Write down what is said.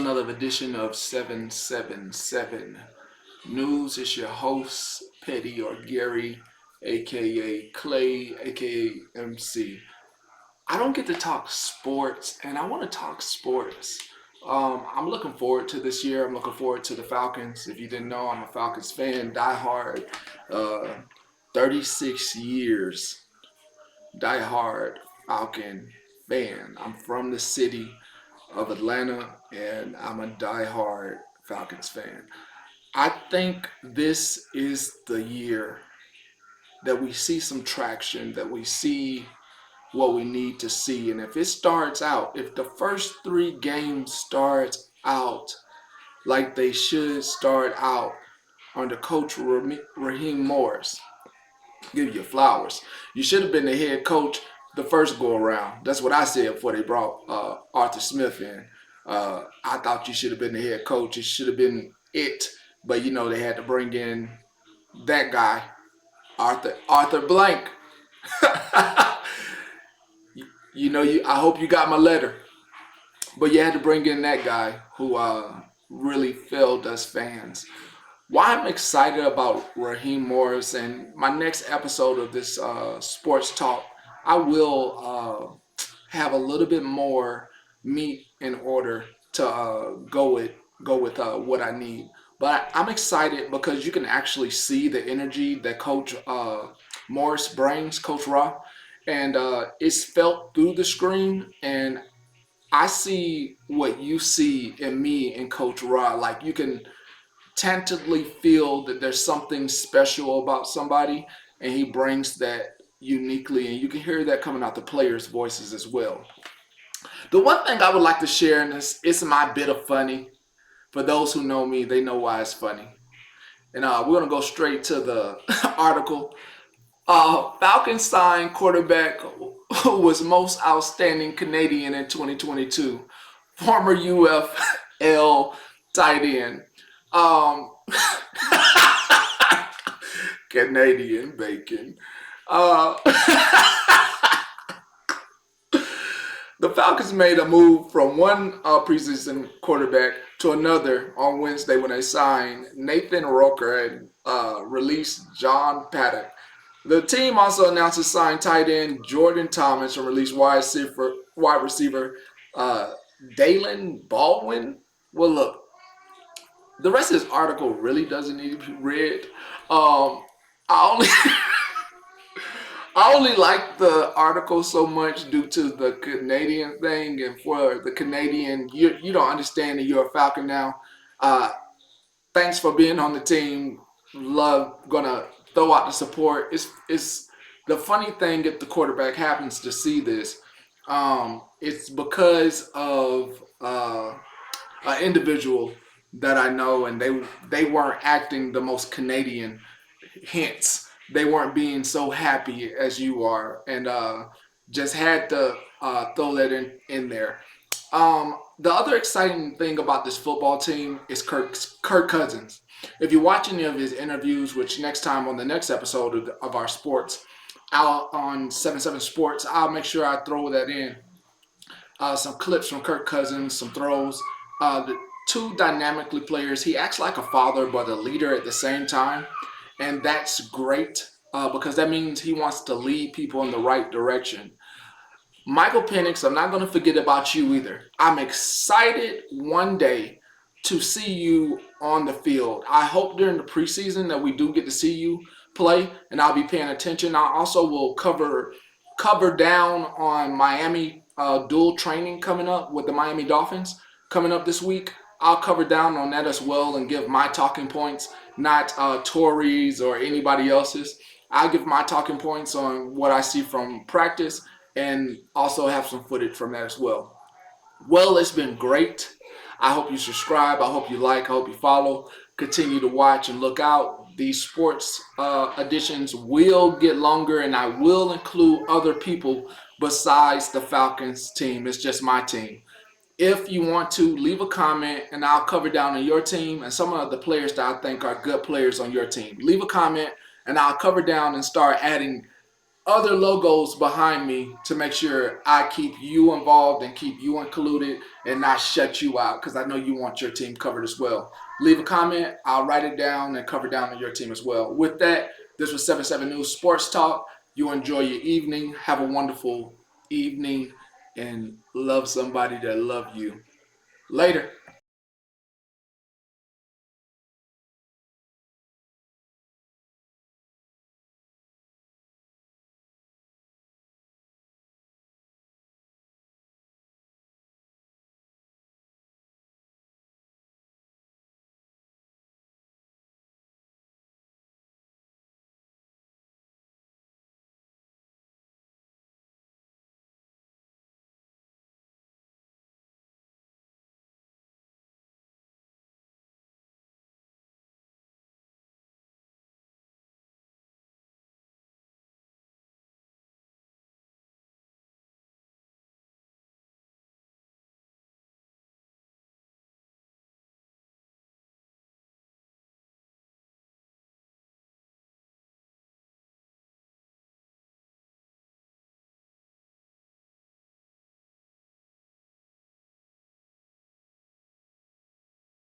another edition of 777 News. It's your host, Petty or Gary, aka Clay, aka MC. I don't get to talk sports, and I want to talk sports. I'm looking forward to this year. I'm looking forward to the Falcons. If you didn't know, I'm a Falcons fan, diehard. 36 years, diehard Falcon fan. I'm from the city of Atlanta, and I'm a diehard Falcons fan. I think this is the year that we see some traction, that we see what we need to see. And if it starts out, if the first three games starts out like they should start out under Coach Raheem Morris, give you flowers. You should have been the head coach the first go around. That's what I said before they brought Arthur Smith in. I thought you should have been the head coach. It should have been it, but they had to bring in that guy, Arthur Blank. I hope you got my letter, but you had to bring in that guy who really failed us fans. Why I'm excited about Raheem Morris and my next episode of this sports talk, I will have a little bit more meat in order to go with what I need. But I'm excited because you can actually see the energy that Coach Morris brings, Coach Raw, and it's felt through the screen. And I see what you see in me and Coach Raw. Like you can tangibly feel that there's something special about somebody, and he brings that uniquely, and you can hear that coming out the players' voices as well. The one thing I would like to share in this is my bit of funny. For those who know me, they know why it's funny. And we're gonna go straight to the article. Falcons signed quarterback who was most outstanding Canadian in 2022, former UFL tight end. Um, Canadian bacon. Uh, the Falcons made a move from one preseason quarterback to another on Wednesday when they signed Nathan Roker and released John Paddock. The team also announced it signed tight end Jordan Thomas and released wide receiver Dalen Baldwin. Well, look, the rest of this article really doesn't need to be read. I only I only like the article so much due to the Canadian thing, and for the Canadian, you don't understand that you're a Falcon now. Uh, Thanks for being on the team. Love gonna throw out the support. It's the funny thing if the quarterback happens to see this. It's because of an individual that I know, and they weren't acting the most Canadian. Hence, they weren't being so happy as you are, and just had to throw that in there. The other exciting thing about this football team is Kirk Cousins. If you watch any of his interviews, which next time on the next episode of our sports, out on 77 Sports, I'll make sure I throw that in. Some clips from Kirk Cousins, some throws. The two dynamically players. He acts like a father, but a leader at the same time, and that's great because that means he wants to lead people in the right direction. Michael Penix, I'm not going to forget about you either. I'm excited one day to see you on the field. I hope during the preseason that we do get to see you play, and I'll be paying attention. I also will cover down on Miami dual training coming up with the Miami Dolphins coming up this week. I'll cover down on that as well and give my talking points, not Tory's or anybody else's. I'll give my talking points on what I see from practice and also have some footage from that as well. Well, it's been great. I hope you subscribe. I hope you like. I hope you follow. Continue to watch and look out. These sports editions will get longer, and I will include other people besides the Falcons team. It's just my team. If you want to, leave a comment, and I'll cover down on your team and some of the players that I think are good players on your team. Leave a comment, and I'll cover down and start adding other logos behind me to make sure I keep you involved and keep you included and not shut you out, because I know you want your team covered as well. Leave a comment. I'll write it down and cover down on your team as well. With that, this was 77 News Sports Talk. You enjoy your evening. Have a wonderful evening and love somebody that love you. Later.